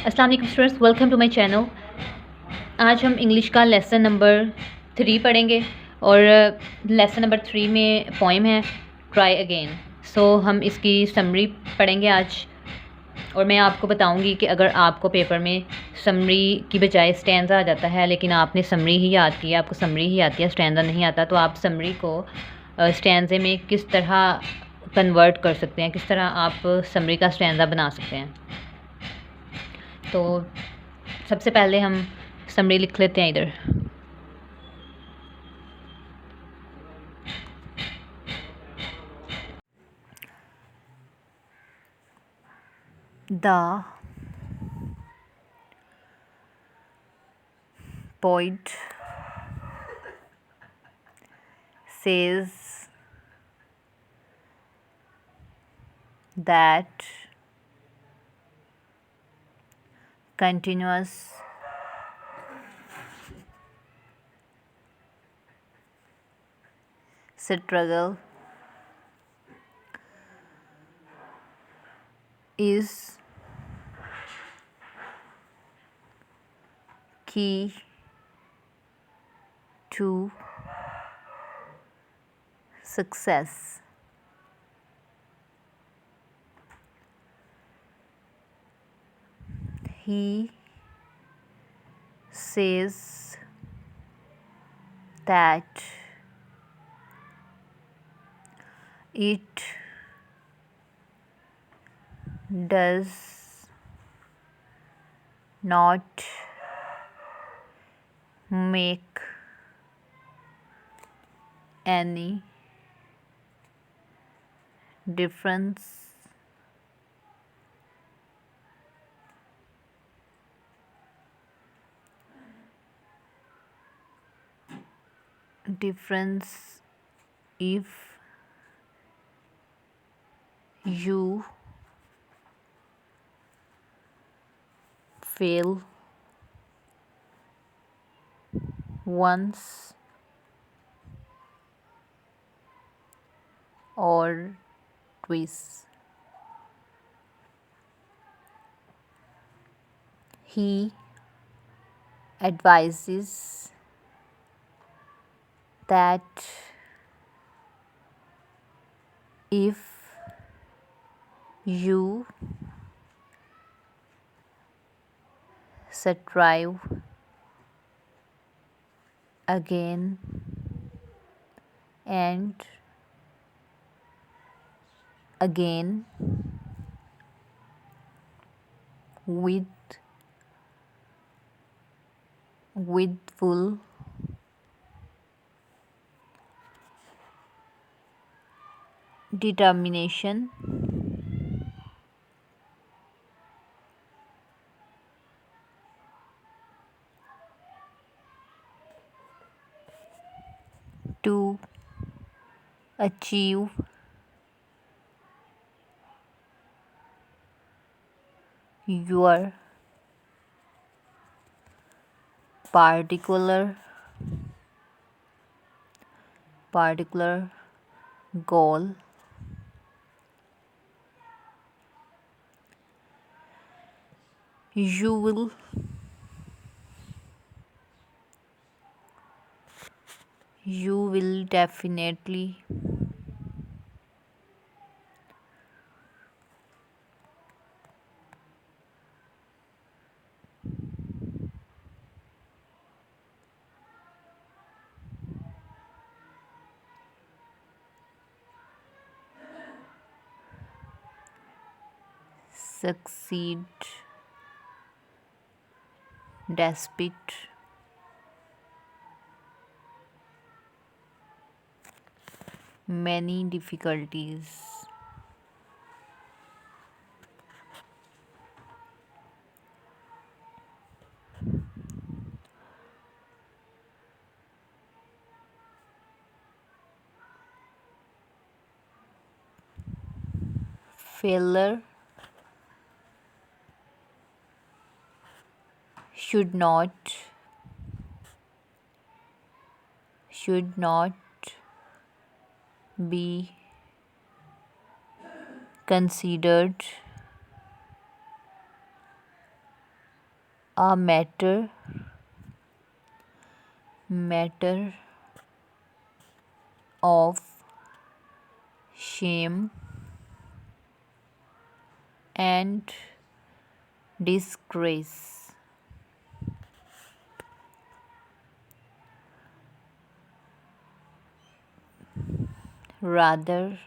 अस्सलाम वालेकुम students, welcome to my channel. आज हम इंग्लिश का लेसन नंबर 3 पढ़ेंगे और लेसन नंबर 3 में पोइम है ट्राई अगेन। सो हम इसकी समरी पढ़ेंगे आज और मैं आपको बताऊंगी कि अगर आपको पेपर में समरी की बजाय स्टैंजा आ जाता है लेकिन आपने समरी ही याद की है, आपको समरी ही आती है, स्टैंजा नहीं आता, तो आप समरी को स्टैंजे में किस तरह कन्वर्ट कर सकते हैं, किस तरह आप समरी का स्टैंजा बना सकते हैं। तो सबसे पहले हम समरी लिख लेते हैं इधर। The poet says that continuous struggle is key to success. He says that it does not make any difference if you fail once or twice. He advises that if you strive again and again with full determination, to achieve your particular goal, you will definitely succeed despite many difficulties. Failure should not be considered a matter of shame and disgrace. Rather,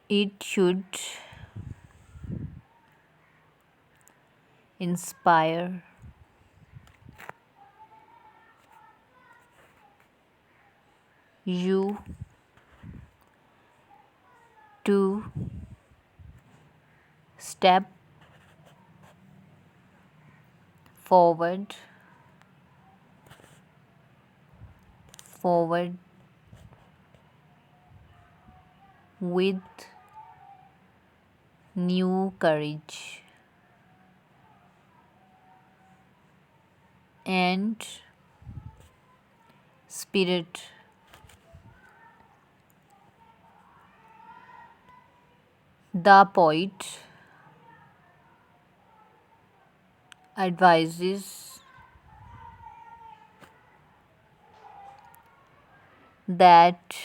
it should inspire you to step forward with new courage and spirit. The poet advises that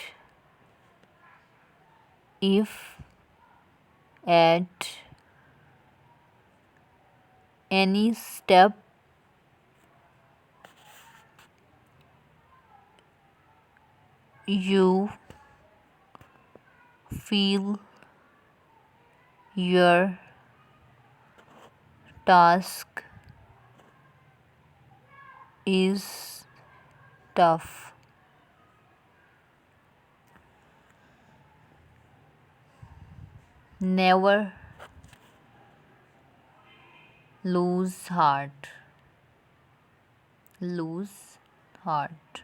if at any step you feel your task is tough, never lose heart. Lose heart.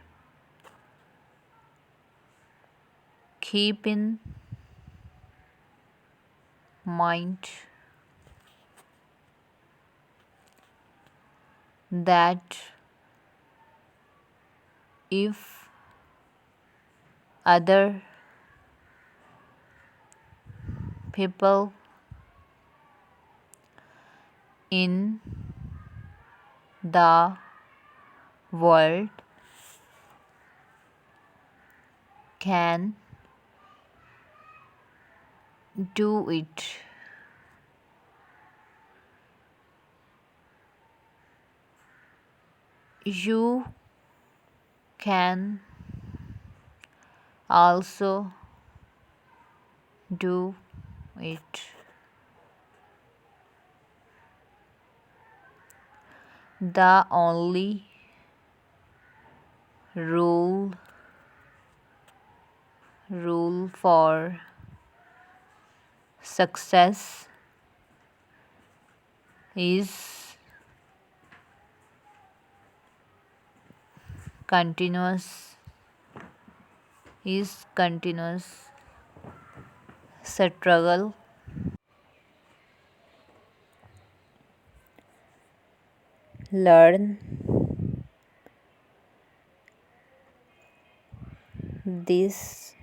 Keep in mind that if other people in the world can do it, you can also do it. The only rule for success is continuous struggle. Learn this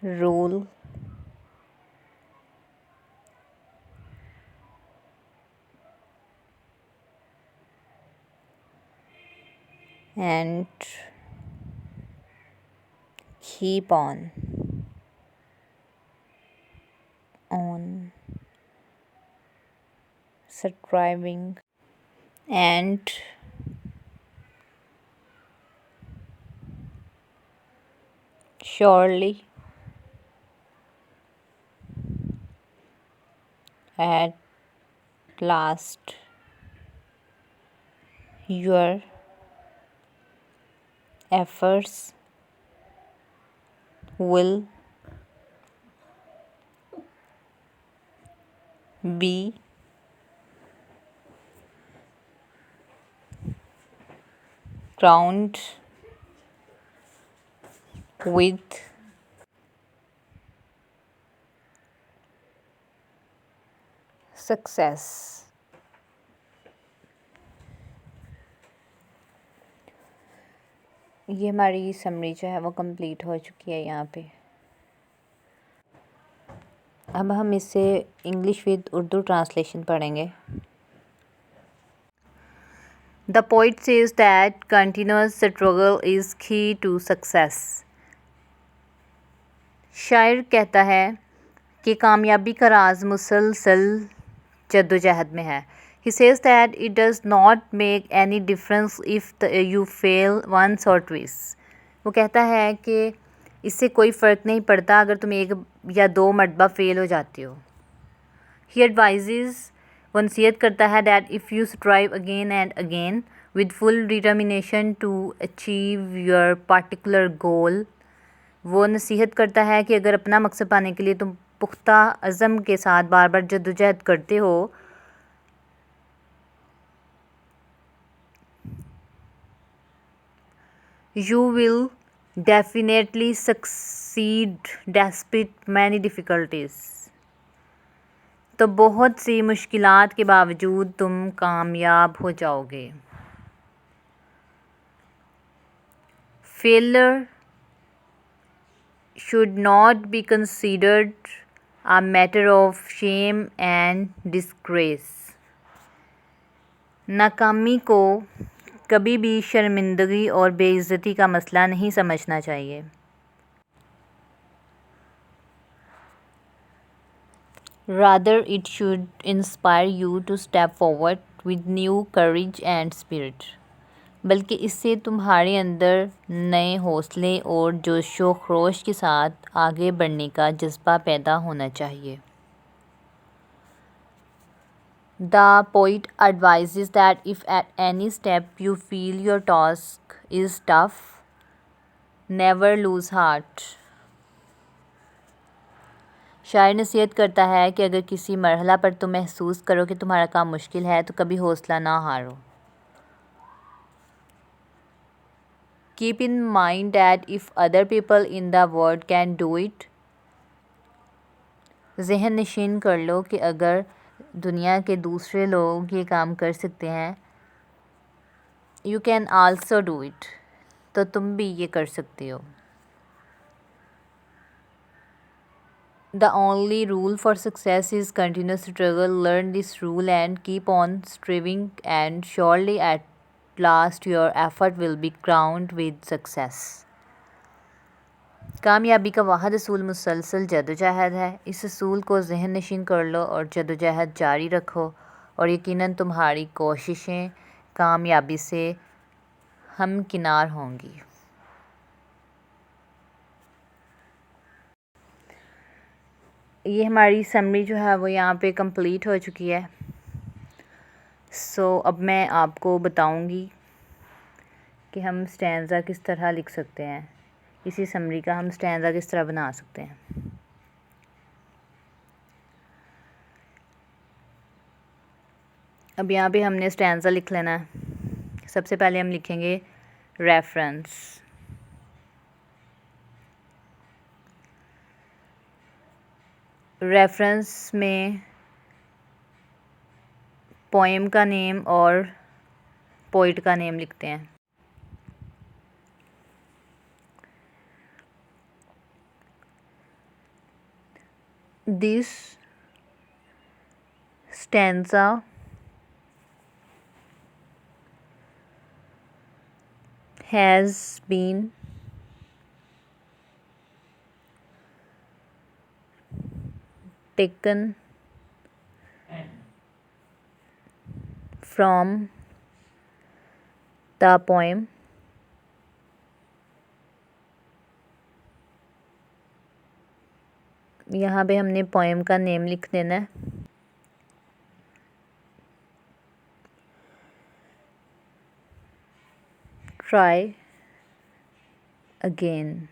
rule and keep on striving, and surely at last your efforts will be crowned with success. ये हमारी summary जो है वो complete हो चुकी है यहाँ पे। अब हम इससे इंग्लिश विद उर्दू ट्रांसलेशन पढ़ेंगे। The poet says that continuous struggle is की टू सक्सेस। शायर कहता है कि कामयाबी का राज मुसलसल जद्दोजहद में है। He says that it does not make any difference if you fail once or twice. वो कहता है कि इससे कोई फ़र्क नहीं पड़ता अगर तुम एक या दो मरतबा फ़ेल हो जाती हो। He advises, वो नसीहत करता है that if you strive again and again with full determination to achieve your particular goal, वो नसीहत करता है कि अगर अपना मकसद पाने के लिए तुम पुख्ता अज़म के साथ बार बार जद्दोजहद करते हो you will definitely succeed despite many difficulties. तो बहुत सी मुश्किलात के बावजूद तुम कामयाब हो जाओगे। Failure should not be considered a matter of shame and disgrace. नाकामी को कभी भी शर्मिंदगी और बेइज्जती का मसला नहीं समझना चाहिए। Rather it should inspire you to step forward with new courage and spirit. बल्कि इससे तुम्हारे अंदर नए हौसले और जोशो खरोश के साथ आगे बढ़ने का जज्बा पैदा होना चाहिए। The poet advises that if at any step you feel your task is tough, never lose heart. शायर नसीहत करता है कि अगर किसी मरहला पर तुम महसूस करो कि तुम्हारा काम मुश्किल है तो कभी हौसला ना हारो। Keep in mind that if other people in the world can do it, ज़हन नशीन कर लो कि अगर दुनिया के दूसरे लोग ये काम कर सकते हैं, you can also do it, तो तुम भी ये कर सकते हो। The only rule for success is continuous struggle. Learn this rule and keep on striving, and surely at last your effort will be crowned with success. कामयाबी का वाहिद असूल मुसलसल जद्दोजहद है। इस असूल को ज़हन नशीन कर लो और जद्दोजहद जारी रखो और यकीनन तुम्हारी कोशिशें कामयाबी से हमकिनार होंगी। ये हमारी समरी जो है वो यहाँ पे कंप्लीट हो चुकी है। अब मैं आपको बताऊँगी कि हम स्टैंज़ा किस तरह लिख सकते हैं। इसी समरी का हम स्टैंज़ा किस तरह बना सकते हैं। अब यहाँ पे हमने स्टैंज़ा लिख लेना है। सबसे पहले हम लिखेंगे रेफरेंस। रेफरेंस में पोएम का नेम और पोइट का नेम लिखते हैं। This stanza has been taken from the poem यहाँ पे हमने पोएम का नेम लिख देना है। Try again.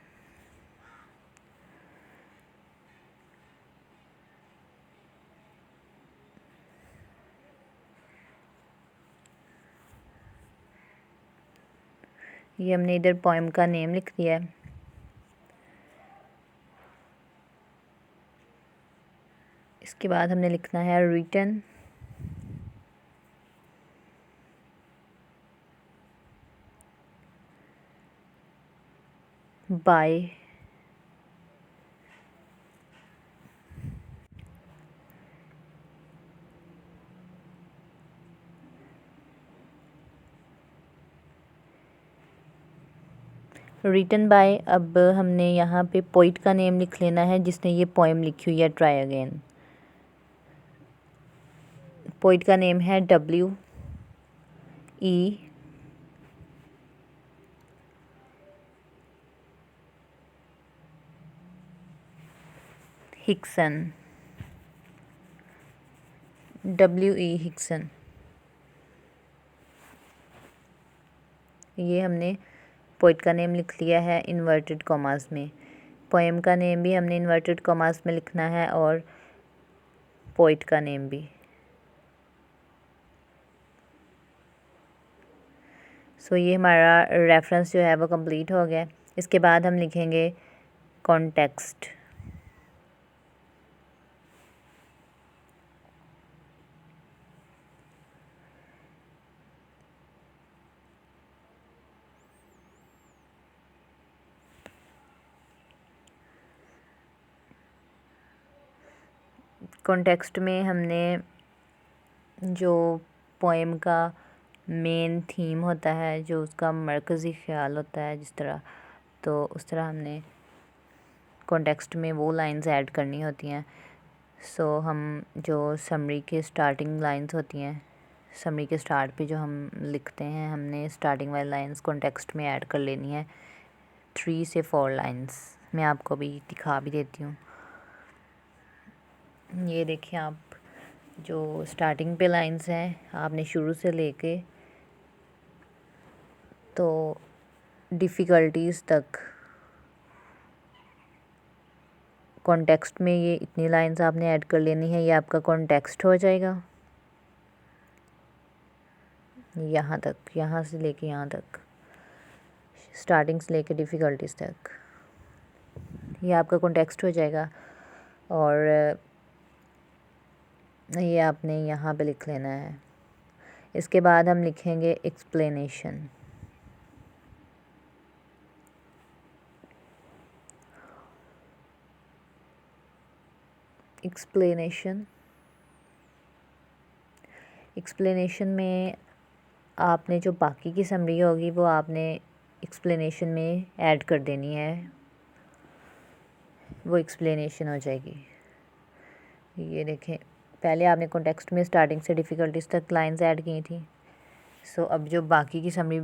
ये हमने इधर पोएम का नेम लिख दिया है। इसके बाद हमने लिखना है रिटन। Bye written by. अब हमने यहाँ पे पोइट का नेम लिख लेना है जिसने ये पोएम लिखी हुई है ट्राई अगेन। पोइट का नेम है W.E. हिक्सन। W.E. हिक्सन। ये हमने पोइट का नेम लिख लिया है इन्वर्टेड कॉमास में। पोएम का नेम भी हमने इन्वर्टेड कॉमास में लिखना है और पोइट का नेम भी। सो ये हमारा रेफरेंस जो है वो कंप्लीट हो गया। इसके बाद हम लिखेंगे कॉन्टेक्स्ट। कॉन्टेक्स्ट में हमने जो पोएम का मेन थीम होता है, जो उसका मरकज़ी ख़्याल होता है जिस तरह, तो उस तरह हमने कॉन्टेक्स्ट में वो लाइंस ऐड करनी होती हैं। सो हम जो समरी के स्टार्टिंग लाइंस होती हैं, समरी के स्टार्ट पे जो हम लिखते हैं, हमने स्टार्टिंग वाली लाइंस कॉन्टेक्स्ट में ऐड कर लेनी है। 3 से 4 लाइंस मैं आपको भी दिखा भी देती हूँ। ये देखिए आप, जो स्टार्टिंग पे लाइंस हैं आपने शुरू से लेके तो डिफ़िकल्टीज़ तक कॉन्टेक्स्ट में ये इतनी लाइंस आपने ऐड कर लेनी है। ये आपका कॉन्टेक्स्ट हो जाएगा यहाँ तक, यहाँ से लेके यहाँ तक, स्टार्टिंग से लेके डिफ़िकल्टीज़ तक, ये आपका कॉन्टेक्स्ट हो जाएगा। और ये आपने यहाँ पे लिख लेना है। इसके बाद हम लिखेंगे एक्सप्लेनेशन। एक्सप्लेनेशन में आपने जो बाकी की समरी होगी वो आपने एक्सप्लेनेशन में ऐड कर देनी है, वो एक्सप्लेनेशन हो जाएगी। ये देखें, पहले आपने कॉन्टेक्स्ट में स्टार्टिंग से डिफ़िकल्टीज़ तक लाइंस ऐड की थी। सो अब जो बाकी की समरी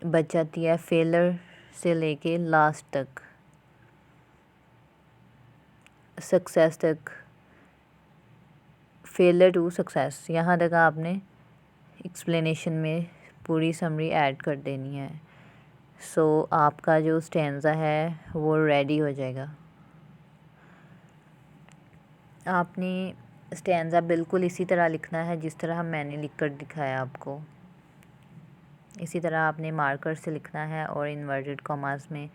बच जाती है फेलर से लेके लास्ट तक, सक्सेस तक, फेलर टू सक्सेस, यहाँ तक आपने एक्सप्लेनेशन में पूरी समरी ऐड कर देनी है। सो आपका जो स्टैंज़ा है वो रेडी हो जाएगा। आपने स्टैंज़ा बिल्कुल इसी तरह लिखना है जिस तरह मैंने लिख कर दिखाया आपको। इसी तरह आपने मार्कर से लिखना है और इन्वर्टेड कॉमास में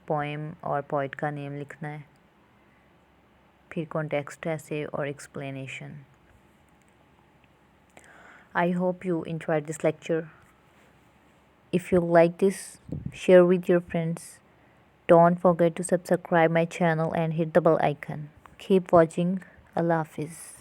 पोएम और पोइट का नेम लिखना है, फिर कॉन्टेक्स्ट ऐसे और explanation. I hope you enjoyed this lecture. If you like this, share with your friends. Don't forget to subscribe my channel and hit the bell icon. Keep watching. Allah Hafiz.